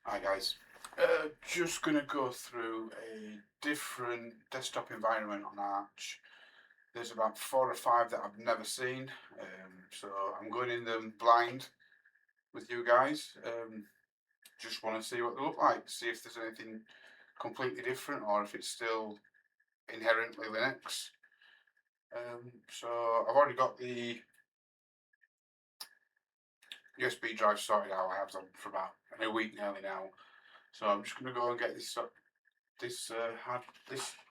Hi guys, just going to go through a different desktop environment on Arch. There's about 4 or 5 that I've never seen, so I'm going in them blind with you guys. Just want to see what they look like, see if there's anything completely different or if it's still inherently Linux. So I've already got the USB drive sorted out. I have them for about a week nearly now, so I'm just going to go and get this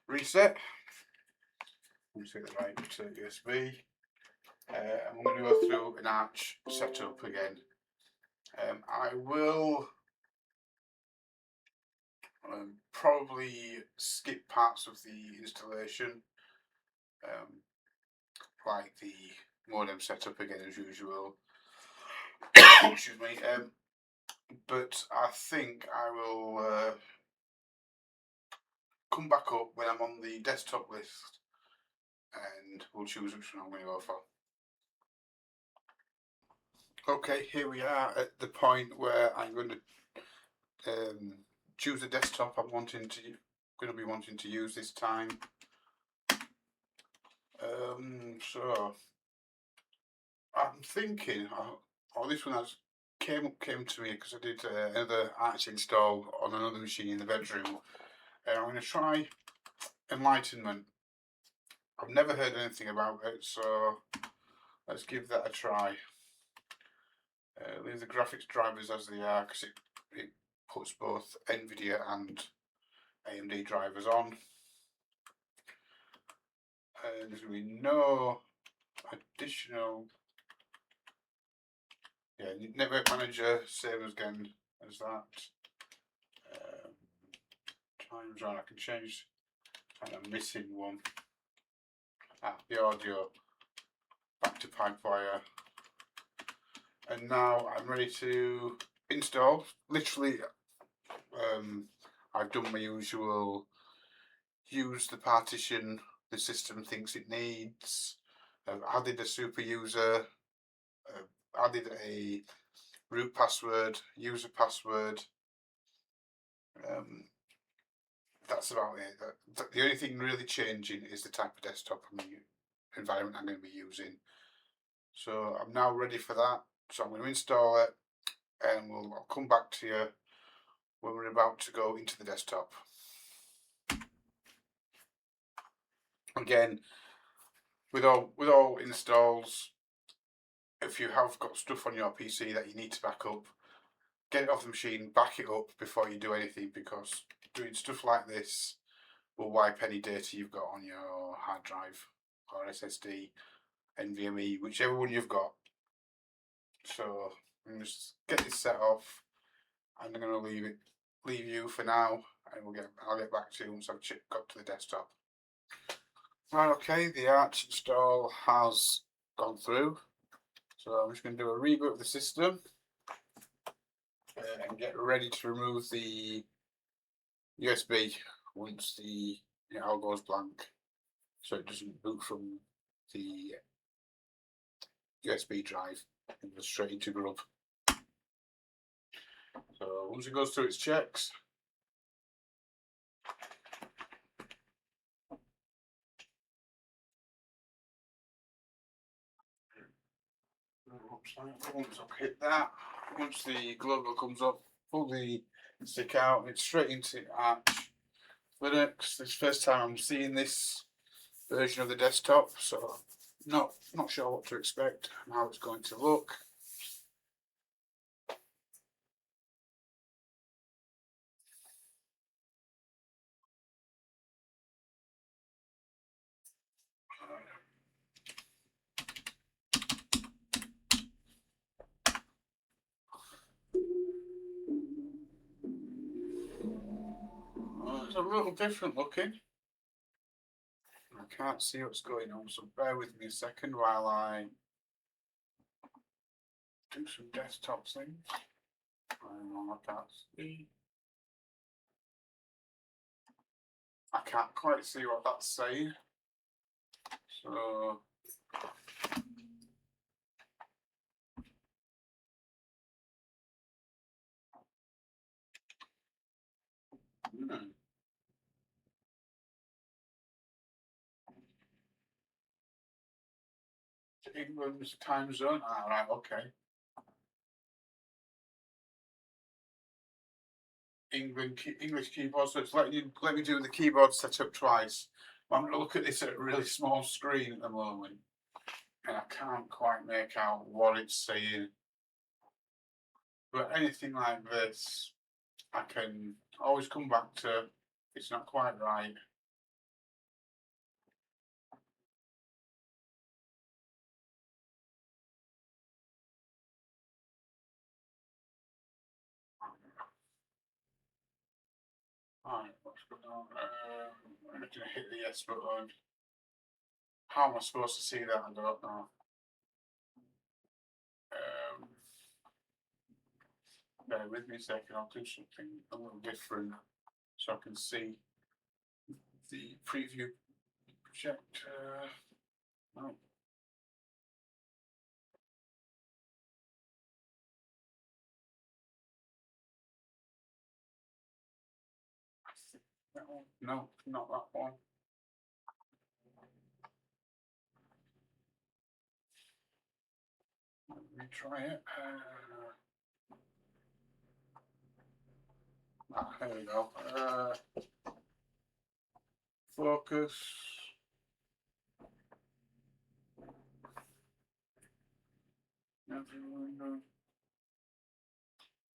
reset. Let me see the right to USB. And we're going to go through an Arch setup again. I will probably skip parts of the installation, um, like the modem setup again as usual. Excuse me. But I think I will come back up when I'm on the desktop list, and we'll choose which one I'm going to go for. Okay, here we are at the point where I'm going to choose the desktop I'm going to be wanting to use this time. So I'm thinking, this one came to me because I did another Arch install on another machine in the bedroom. I'm going to try Enlightenment. I've never heard anything about it, so let's give that a try. Leave the graphics drivers as they are because it puts both NVIDIA and AMD drivers on. There's going to be no additional network manager, same again as that. Time zone, I can change, and I'm missing one. The audio back to Pipewire. And now I'm ready to install. Literally, I've done my usual, use the partition the system thinks it needs, added a super user, added a root password, user password. That's about it. The only thing really changing is the type of desktop environment I'm going to be using. So I'm now ready for that. So I'm going to install it, and I'll come back to you when we're about to go into the desktop. Again, with all installs, if you have got stuff on your PC that you need to back up, get it off the machine, back it up before you do anything, because doing stuff like this will wipe any data you've got on your hard drive or SSD, NVMe, whichever one you've got. So I'm just get this set off, and I'm going to leave you for now, and I'll get back to you once I've got to the desktop. Right, okay, the Arch install has gone through, so I'm just going to do a reboot of the system and get ready to remove the USB once it all goes blank, so it doesn't boot from the USB drive and goes straight into Grub. So once it goes through its checks, once I've hit that, once the logo comes up, pull the stick out, it's straight into Arch Linux. This is the first time I'm seeing this version of the desktop, so not sure what to expect and how it's going to look. It's a little different looking. I can't see what's going on, so bear with me a second while I do some desktop things. I can't see. I can't quite see what that's saying. So England's time zone. Ah, right, okay. English keyboard. So it's let me do the keyboard setup twice. I'm going to look at this at a really small screen at the moment, and I can't quite make out what it's saying. But anything like this, I can always come back to. It's not quite right. Alright, what's going on? I'm going to hit the yes button. How am I supposed to see that? I don't know. Bear with me a second, I'll do something a little different so I can see the preview projector. Oh. That one? No, not that one. Let me try it. Here we go. Focus. Everyone.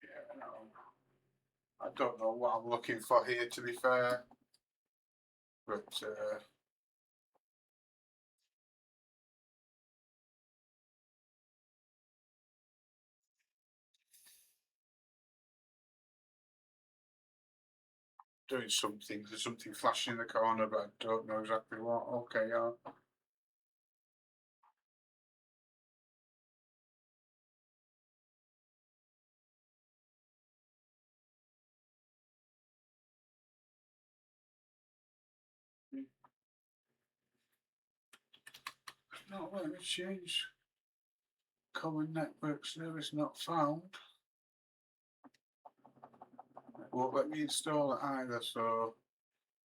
Yeah, no. I don't know what I'm looking for here, to be fair. But doing something. There's something flashing in the corner, but I don't know exactly what. Okay, yeah. No, let me change. Common network service not found. It won't let me install it either, so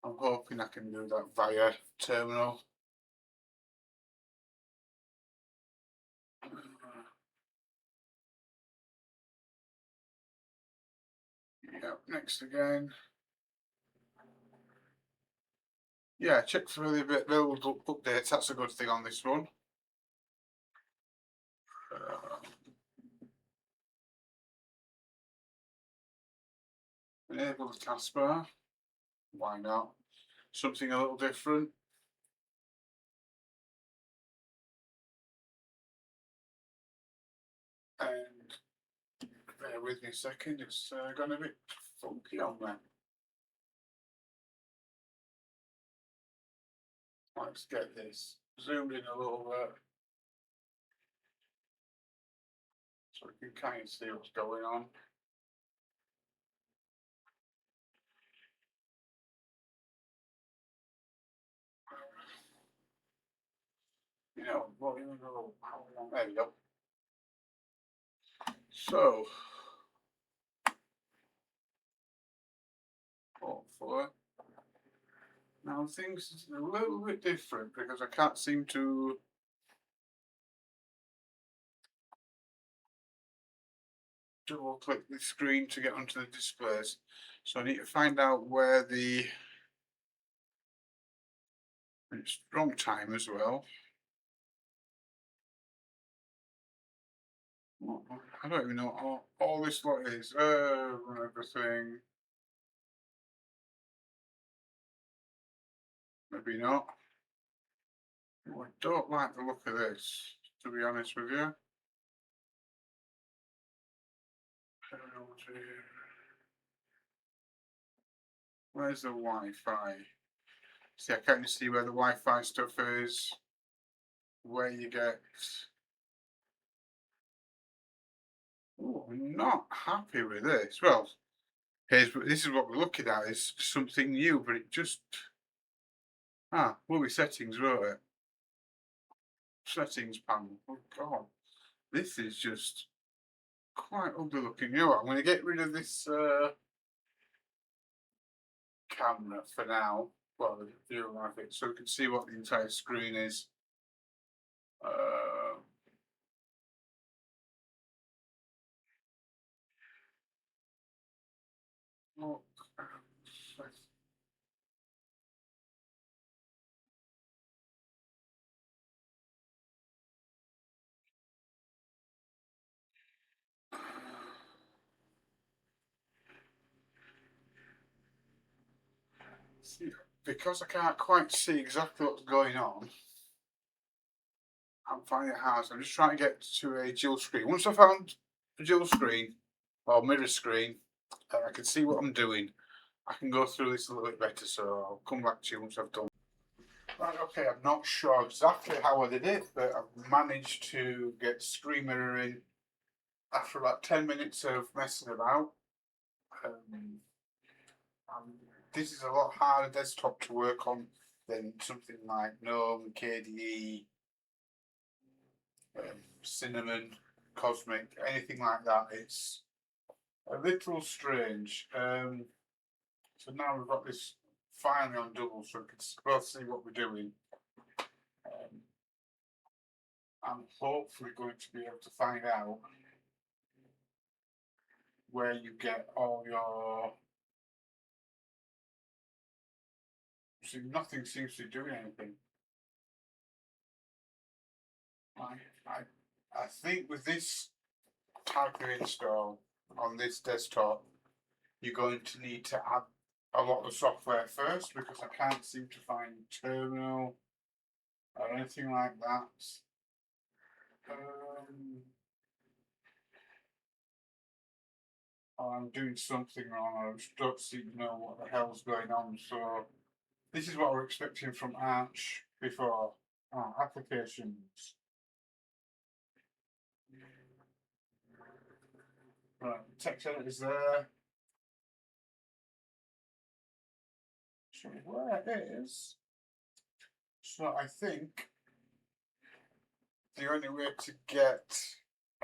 I'm hoping I can do that via terminal. Yep, next again. Yeah, check for the available updates. That's a good thing on this one. Enable the taskbar. Why not? Something a little different. And bear with me a second, it's gone a bit funky on there. Let's get this zoomed in a little bit so we can kind of see what's going on. You know, well, even though, there we go. So, hopefully. Now things are a little bit different because I can't seem to double click the screen to get onto the displays. So I need to find out where it's wrong time as well. I don't even know all this lot is. Run everything. Maybe not. I don't like the look of this, to be honest with you. Where's the Wi-Fi? See, I can't see where the Wi-Fi stuff is. Where you get. Oh, I'm not happy with this. Well, this is what we're looking at. Is something new, but it just movie settings, wrote it. Settings panel. Oh God, this is just quite ugly looking. You know what? I'm going to get rid of this camera for now. Well, the view of it, so we can see what the entire screen is. because I can't quite see exactly what's going on, I'm finding it hard. I'm just trying to get to a dual screen. Once I found a dual screen or mirror screen, I can see what I'm doing. I can go through this a little bit better, so I'll come back to you once I've done. Right, okay, I'm not sure exactly how I did it, but I've managed to get screen mirroring after about 10 minutes of messing about. Um, this is a lot harder desktop to work on than something like GNOME, KDE, Cinnamon, Cosmic, anything like that. It's a little strange. So now we've got this finally on double, so we can both see what we're doing. I'm hopefully going to be able to find out where you get all your. See, nothing seems to be doing anything. I think with this type of install on this desktop, you're going to need to add a lot of software first because I can't seem to find terminal or anything like that. Or I'm doing something wrong, or I just don't seem to know what the hell's going on. So this is what we're expecting from Arch before. Applications. Right, text edit is there. So where is? So I think the only way to get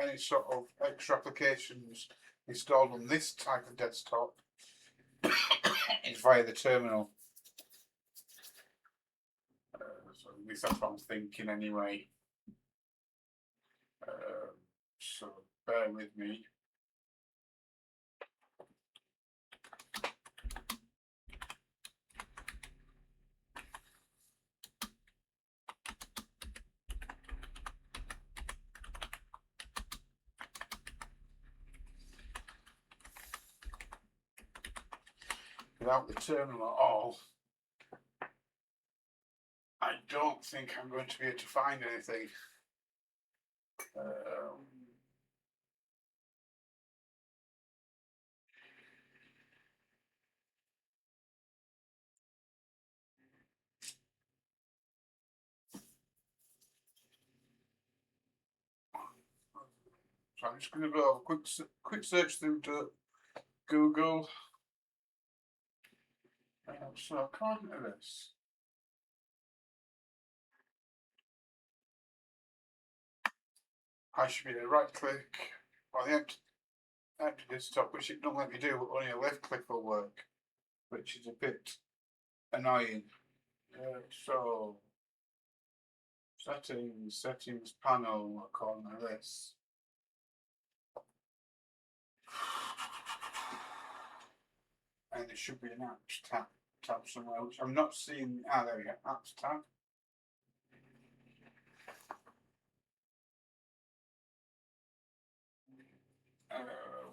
any sort of extra applications installed on this type of desktop is via the terminal. So at least that's what I'm thinking anyway. So bear with me. Without the terminal at all, I don't think I'm going to be able to find anything. So I'm just going to go have a quick search through to Google. So according to this, I should be able to right click on the empty desktop, which it don't let me do, but only a left click will work, which is a bit annoying. So settings panel according to this. And there should be an apps tab somewhere, which I'm not seeing. There we go, apps tab.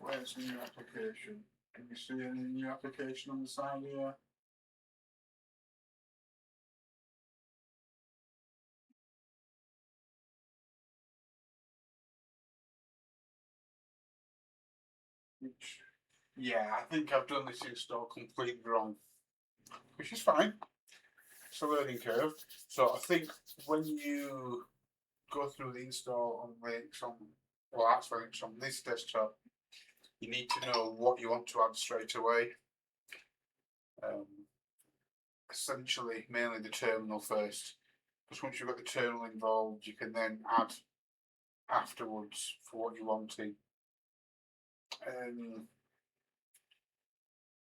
Where's new application? Can you see any new application on the side here? Yeah, I think I've done this install completely wrong, which is fine. It's a learning curve. So I think when you go through the install on Linux actually Linux on this desktop, you need to know what you want to add straight away. Essentially, mainly the terminal first, because once you've got the terminal involved, you can then add afterwards for what you're wanting.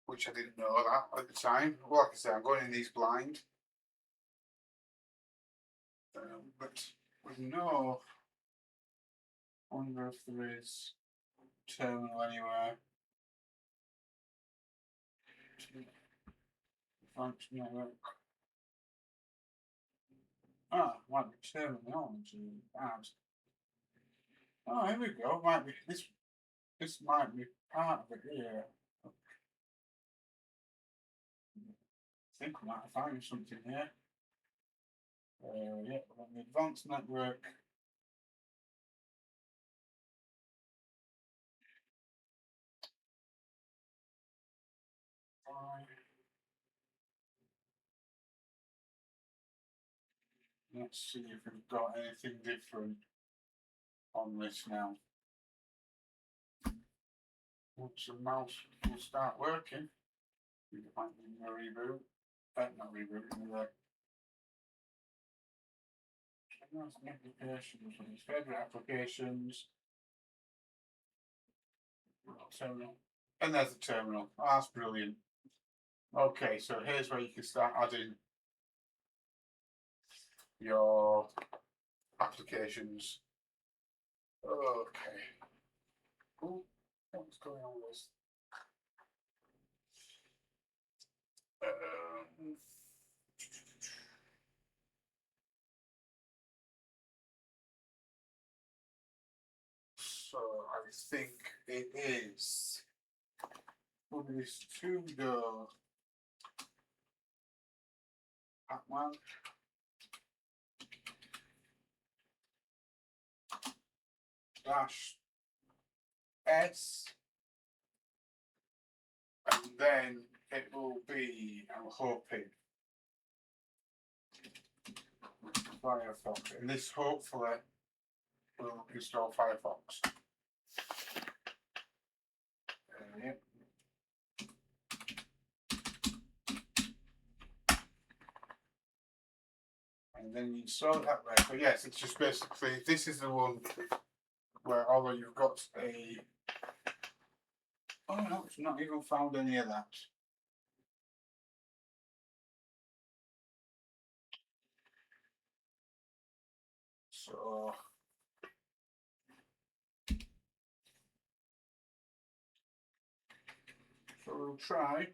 Which I didn't know that at the time. Well, like I say, I'm going in these blind. But with no, I wonder if there is terminal anywhere. Function network. Might be terminology. Add. Oh, here we go. Might be this. This might be part of it here. think I might have found something here. Yeah, on the advanced network. Let's see if we've got anything different on this now. Once the mouse will start working, we might need a reboot. Not reboot, applications, favorite applications. Terminal. And there's the terminal. Oh, that's brilliant. Okay, so here's where you can start adding your applications. Okay. Ooh, what's going on with this? So I think it is for this to go Pac-Man. -S, and then it will be, I'm hoping, Firefox, and this hopefully will install Firefox. Yep. And then you install it that way. So yes, it's just basically, this is the one where although you've got a, oh no, it's not even found any of that. So we'll try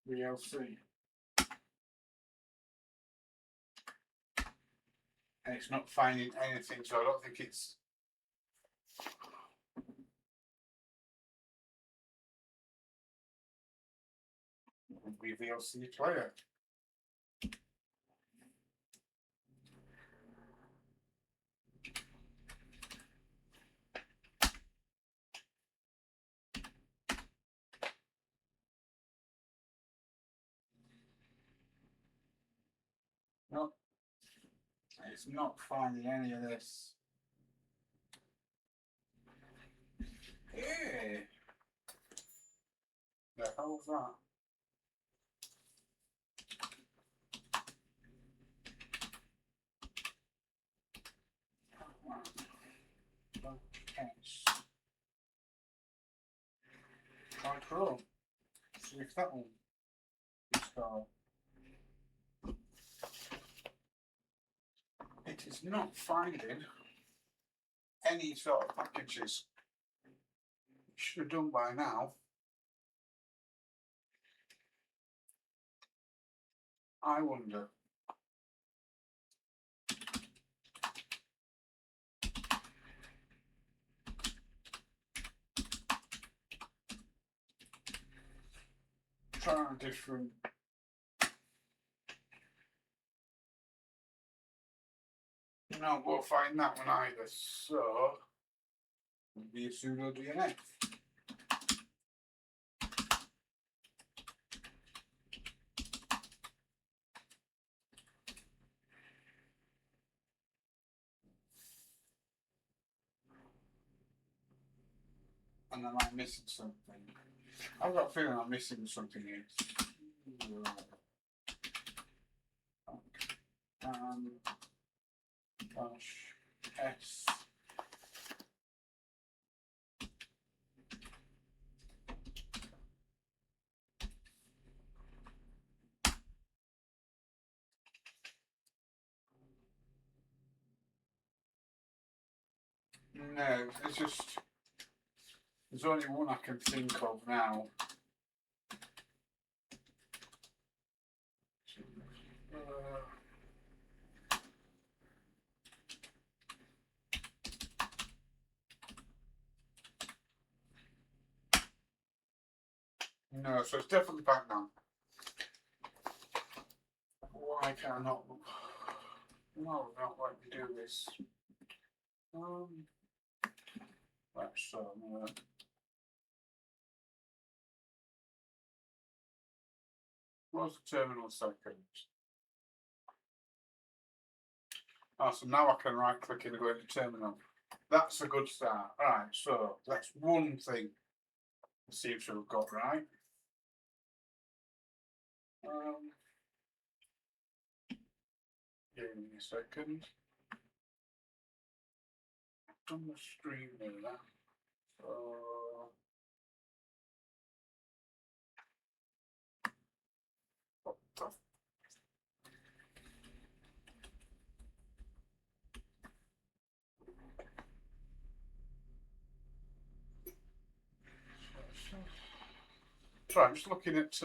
VLC. And it's not finding anything, so I don't think it's VLC player. Nope. It's not finding any of this. Hey! The hell is that? Try Chrome. See if that will install. It is not finding any sort of packages. It should have done by now. I wonder. Try a different. No, we'll find that one either. So, it'll be a sudo DNF. And am I missing something? I've got a feeling I'm missing something here. -S. No, it's just, there's only one I can think of now. No, so it's definitely back now. Why can I not? No, not let me do this. Let's what's the terminal settings? Oh, so now I can right click and go into terminal. That's a good start. Right, so that's one thing. Let's see if we've got right. Give me a second. I've done the stream there. So I'm just looking at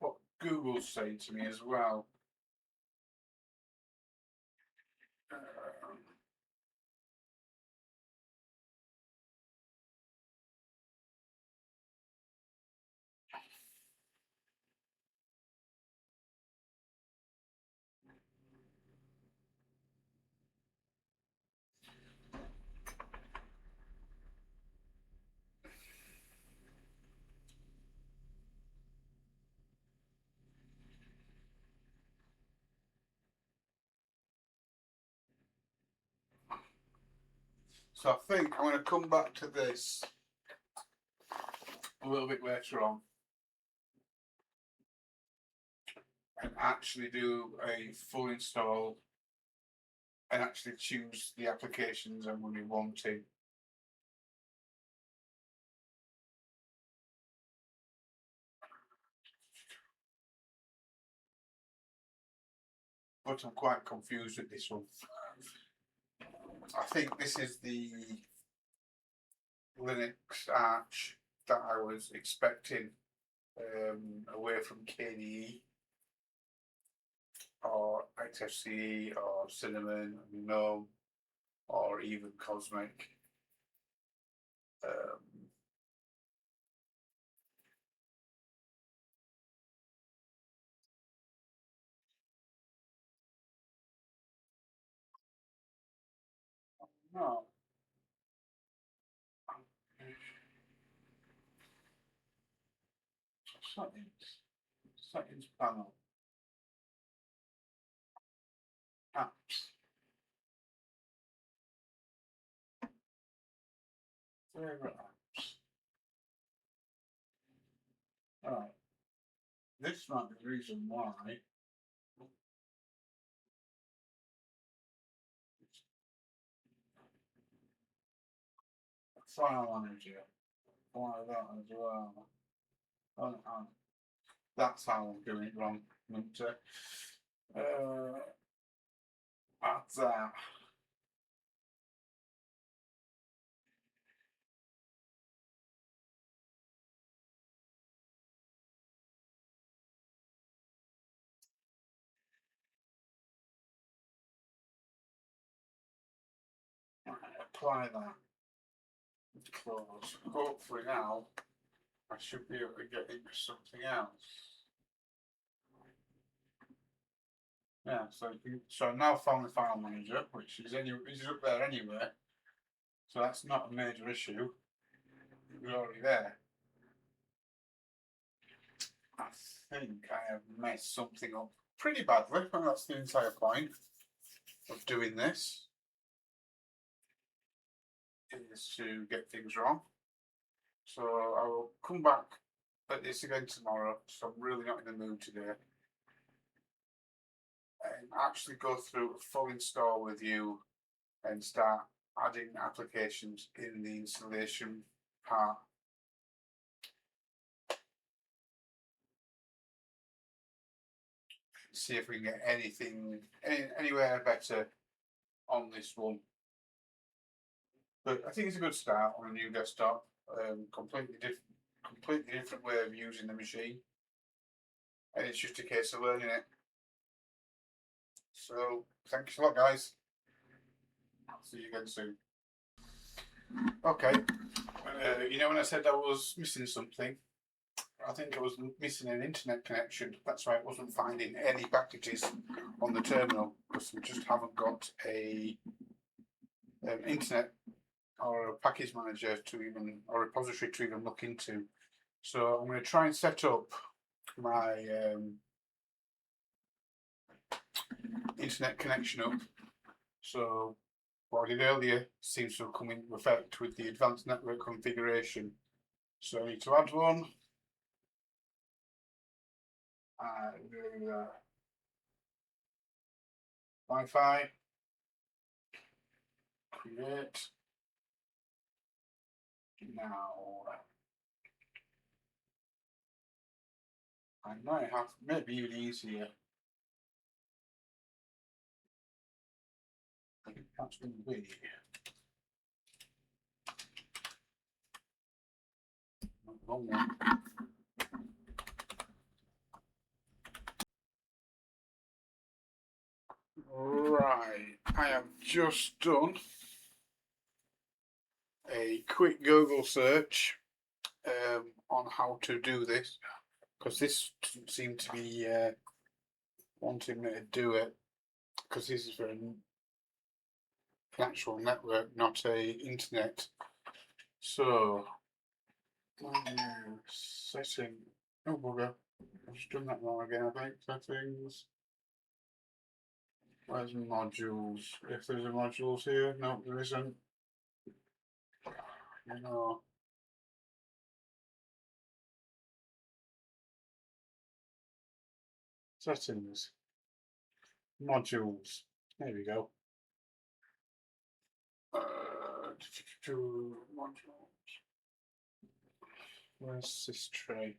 what Google's saying to me as well. So I think I'm going to come back to this a little bit later on and actually do a full install and actually choose the applications I'm going to be wanting. But I'm quite confused with this one. I think this is the Linux Arch that I was expecting away from KDE or XFCE or Cinnamon, GNOME, or even Cosmic. No. Settings panel. Apps. Favorite apps. Alright. This might be the reason why. File manager. Why that as well? That's how I'm doing it wrong, isn't it? That's that. Apply that. Close. Hopefully now I should be able to get into something else. Yeah, so I now found the file manager, which is up there anyway. So that's not a major issue. It was already there. I think I have messed something up pretty badly, and that's the entire point of doing this, is to get things wrong. So I will come back at this again tomorrow, so I'm really not in the mood today, and actually go through a full install with you and start adding applications in the installation part. See if we can get anything anywhere better on this one. But I think it's a good start on a new desktop. Completely different way of using the machine, and it's just a case of learning it. So thanks a lot, guys. I'll see you again soon. Okay, you know when I said I was missing something, I think I was missing an internet connection. That's why it wasn't finding any packages on the terminal, because we just haven't got a internet or a package manager to even, or repository to even look into. So I'm going to try and set up my internet connection up. So what I did earlier seems to have come into effect with the advanced network configuration. So I need to add one. Wi-Fi. Create. Now I might have, maybe even easier. That's going to be wrong one. Right, I have just done a quick Google search on how to do this, because this doesn't seem to be wanting me to do it, because this is for an actual network, not a internet. So, menu, setting, oh bugger, I've just done that wrong again, I think, settings. Where's modules? If there's a modules here, no, there isn't. No. Settings. Modules. There we go. Modules. Where's this tray?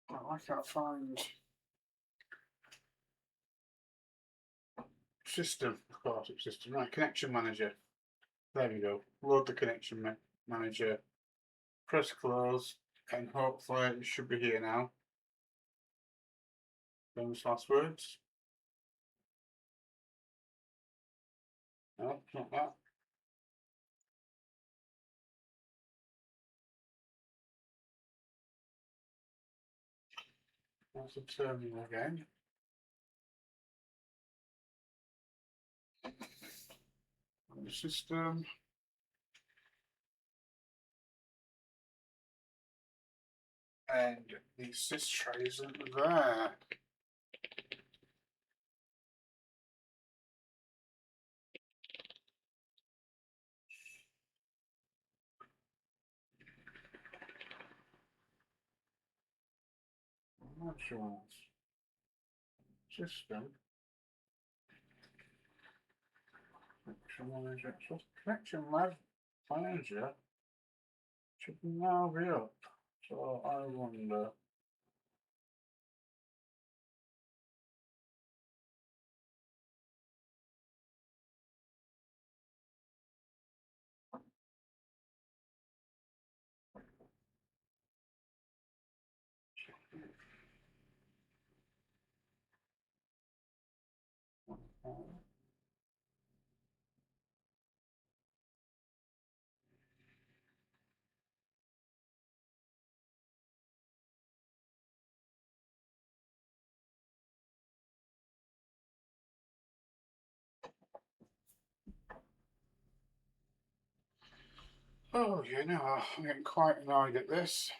Oh, I can't find system. Of course, it's system. Right, connection manager. There we go. Load the connection manager. Press close, and hopefully it should be here now. Famous last words. No, not that. That's the terminal again. The system. And the sys tray isn't there. Modules. System. Connection manager. So connection manager should now be up. So I wonder. Oh, you know, I'm getting quite annoyed at this.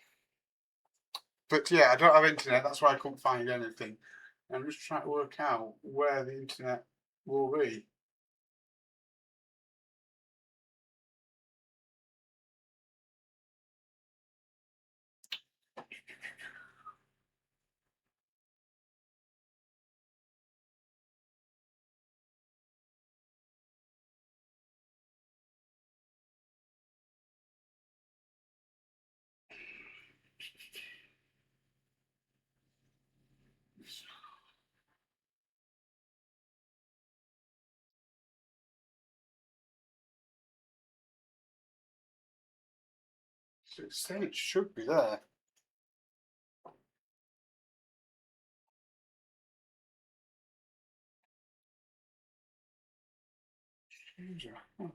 But yeah, I don't have internet, that's why I couldn't find anything. I'm just trying to work out where the internet will be. It said it should be there.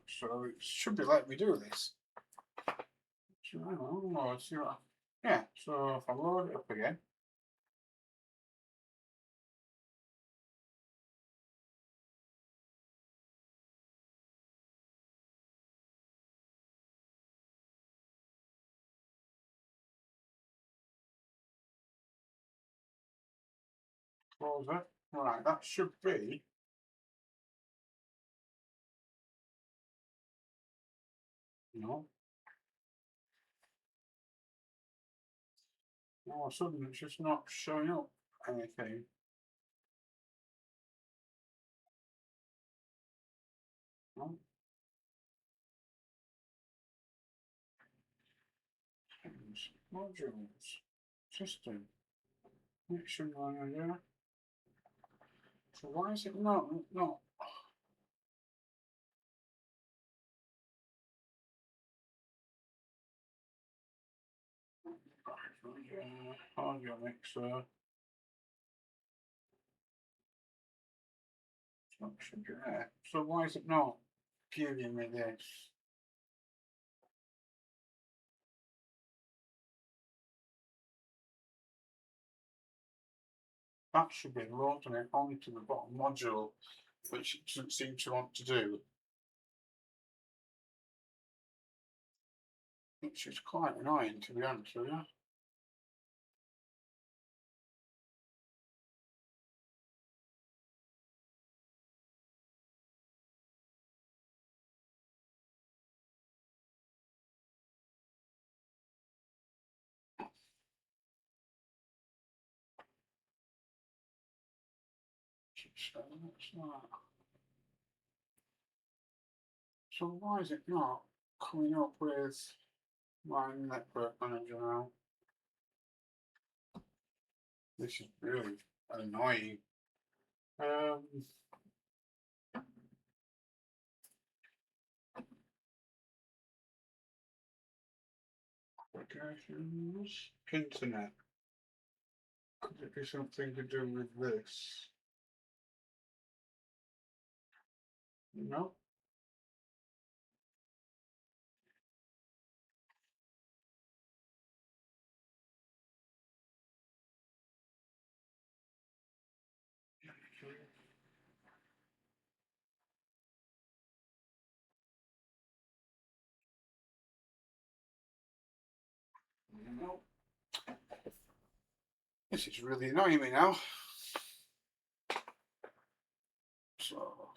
So it should be letting me do this. So I don't know, let's see what. Yeah, so if I load it up again. Close it. Right, that should be. No. All of a sudden it's just not showing up anything. No. Modules. System. Connection manager. So why is it not? Audio mixer. Should be there. So why is it not giving me this? That should be loading it onto the bottom module, which it doesn't seem to want to do. Which is quite annoying, to be honest with you. So why is it not coming up with my network manager now? This is really annoying. Applications, internet. Could it be something to do with this? No. No. This is really annoying me now. So,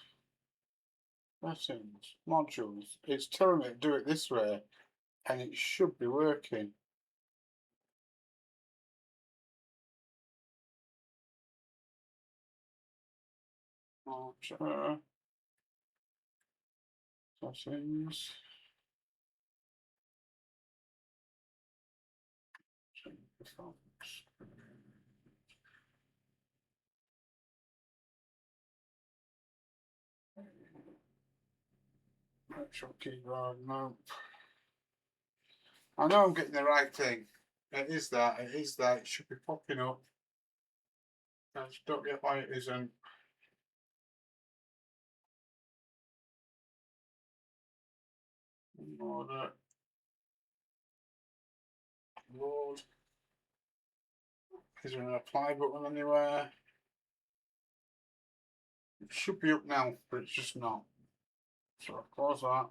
settings, modules. It's telling me to do it this way, and it should be working. Settings. Actual keyboard, no. I know I'm getting the right thing. It is that, it should be popping up. I just don't get why it isn't. Load. Is there an apply button anywhere? It should be up now, but it's just not. So I'll close that.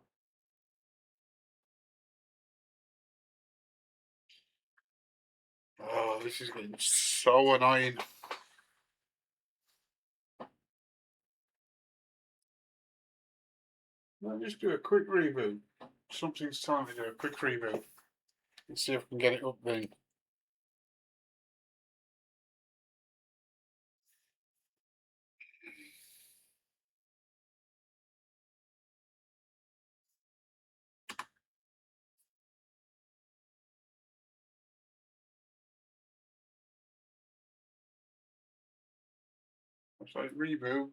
Oh, this is getting so annoying. Let me just do a quick reboot. Something's telling me to do a quick reboot. And see if I can get it up then. So reboot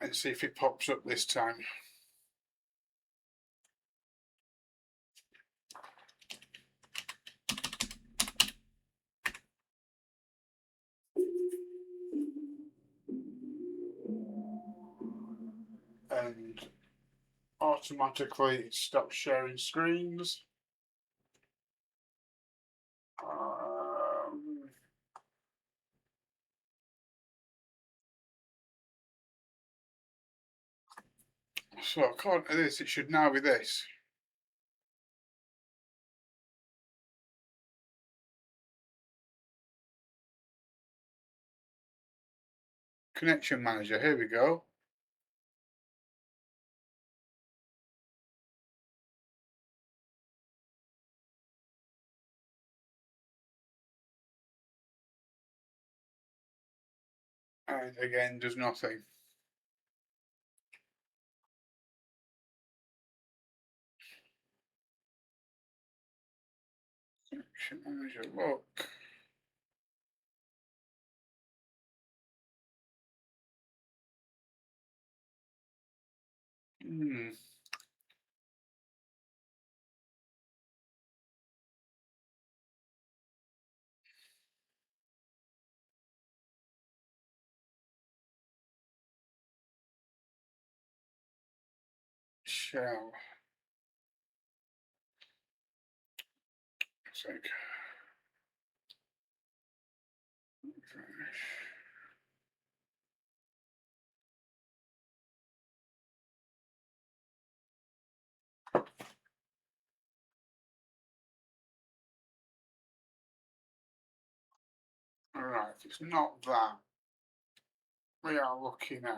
and see if it pops up this time. automatically it stops sharing screens. So according to this, it should now be this. Connection manager, here we go. And again, does nothing. Connection manager, look. Shell. Sec. Alright, if it's not that, we are looking at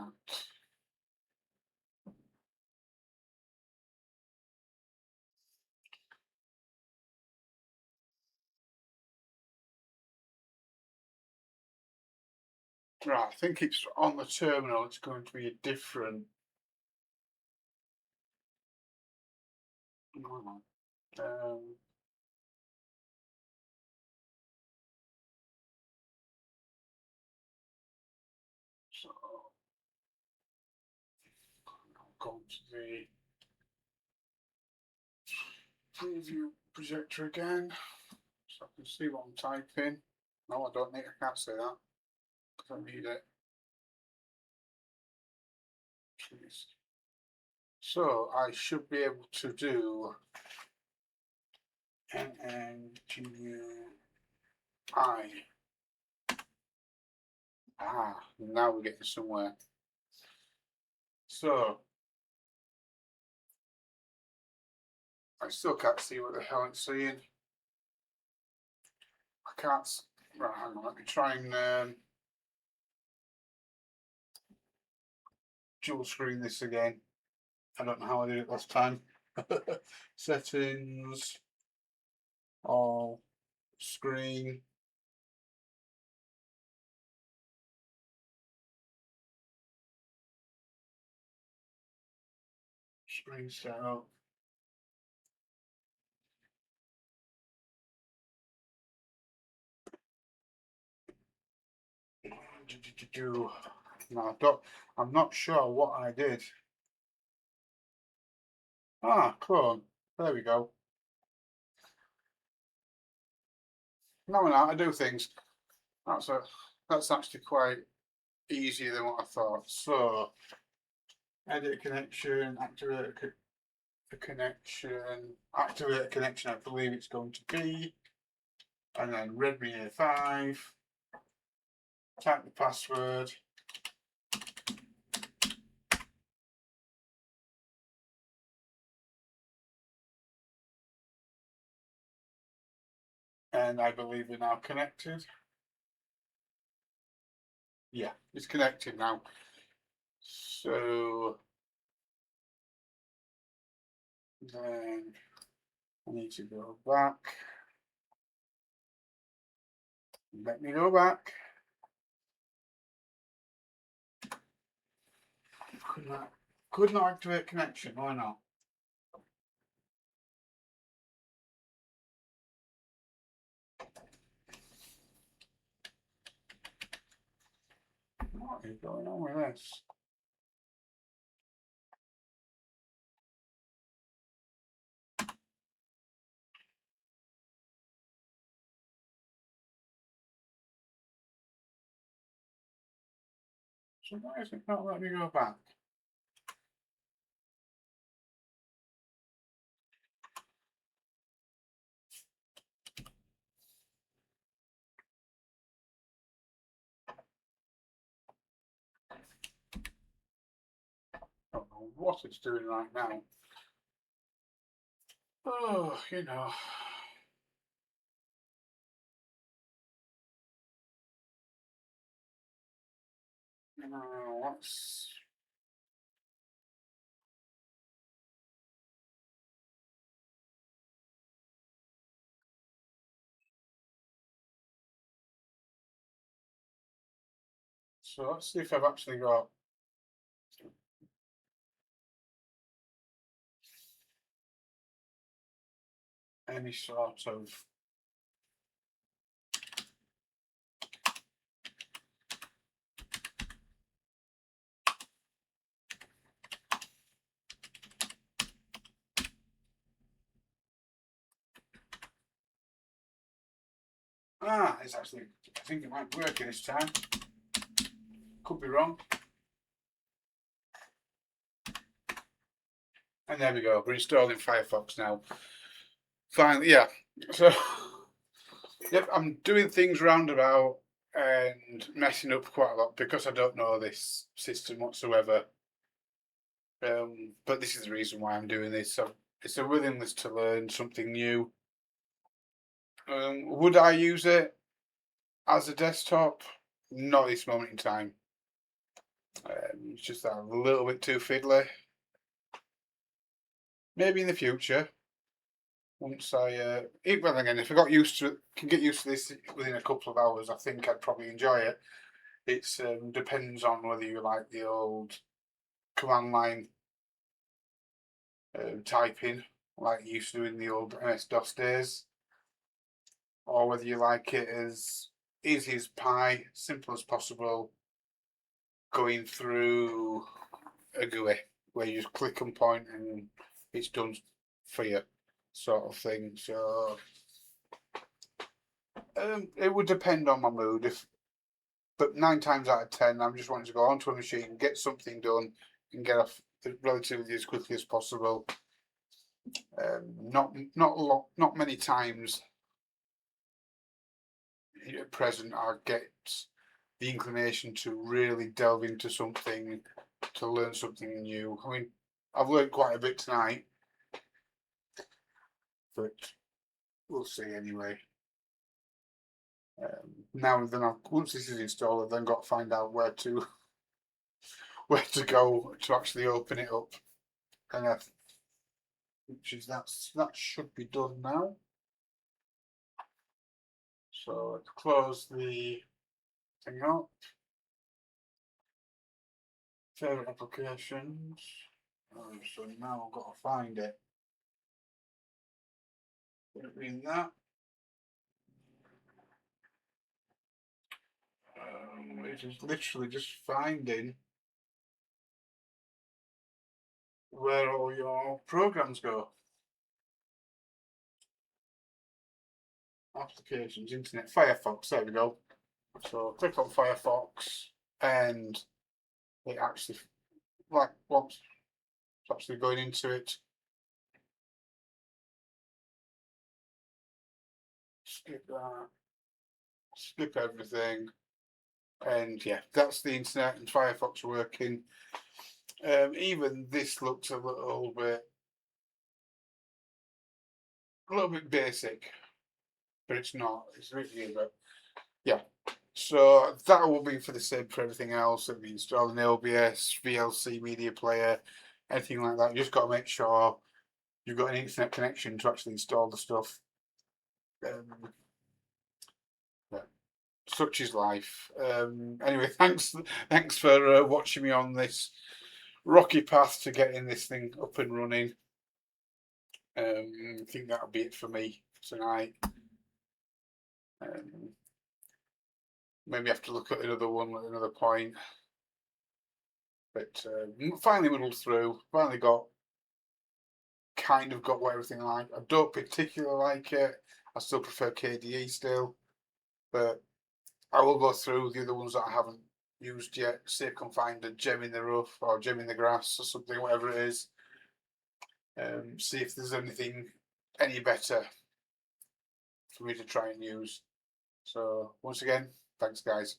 right, I think it's on the terminal, it's going to be a different so I'll go to the preview projector again so I can see what I'm typing. No, I don't need, I can't say that because I need it. So I should be able to do NNGUI. Now we're getting somewhere. So I still can't see what the hell it's saying. I can't. Right, hang on. Let me try and dual screen this again. I don't know how I did it last time. Settings, all screen. Screen setup. No, I'm not sure what I did. Clone. There we go. No, I do things. That's actually quite easier than what I thought. So, edit connection, activate a connection, activate a connection. I believe it's going to be, and then Redmi A5. Type the password. And I believe we're now connected. Yeah, it's connected now. So then I need to go back. Let me go back. Could not activate connection. Why not? What is going on with this? So why is it not letting me go back? what it's doing right now. Oh, you know. What's... So let's see if I've actually got any sort of it's actually, I think it might work this time. Could be wrong. And there we go, we're installing Firefox now. Finally, yeah. So, yep, I'm doing things roundabout and messing up quite a lot because I don't know this system whatsoever. But this is the reason why I'm doing this. So it's a willingness to learn something new. Would I use it as a desktop? Not at this moment in time. It's just that a little bit too fiddly. Maybe in the future. Once I, well again, if I got used to it, can get used to this within a couple of hours, I think I'd probably enjoy it. It depends on whether you like the old command line typing, like you used to do in the old MS-DOS days, or whether you like it as easy as pie, simple as possible, going through a GUI where you just click and point and it's done for you, sort of thing. So it would depend on my mood. But 9 times out of 10, I'm just wanting to go onto a machine, get something done, and get off relatively as quickly as possible. Not many times at present I get the inclination to really delve into something, to learn something new. I mean, I've learned quite a bit tonight, but we'll see anyway. Now then, once this is installed, I've then got to find out where to go to actually open it up, and that should be done now. So let's close the thing up. Favorite applications. So now I've got to find it. Put it in that. It is literally just finding where all your programs go. Applications, internet, Firefox, there we go. So click on Firefox and it actually, like, once it's actually going into it, skip that, skip everything, and yeah, that's the internet and Firefox working. Even this looks a little bit basic, but it's not. It's really, but yeah. So that will be for the same for everything else. It'll be installing OBS, VLC media player, anything like that. You just got to make sure you've got an internet connection to actually install the stuff. Yeah. Such is life. Anyway, thanks for watching me on this rocky path to getting this thing up and running. I think that'll be it for me tonight. Maybe have to look at another one at another point. But finally muddled through. Finally kind of got what everything I like. I don't particularly like it. I still prefer KDE still, but I will go through the other ones that I haven't used yet. See if I can find a gem in the rough or gem in the grass or something, whatever it is. See if there's anything any better for me to try and use. So once again, thanks guys.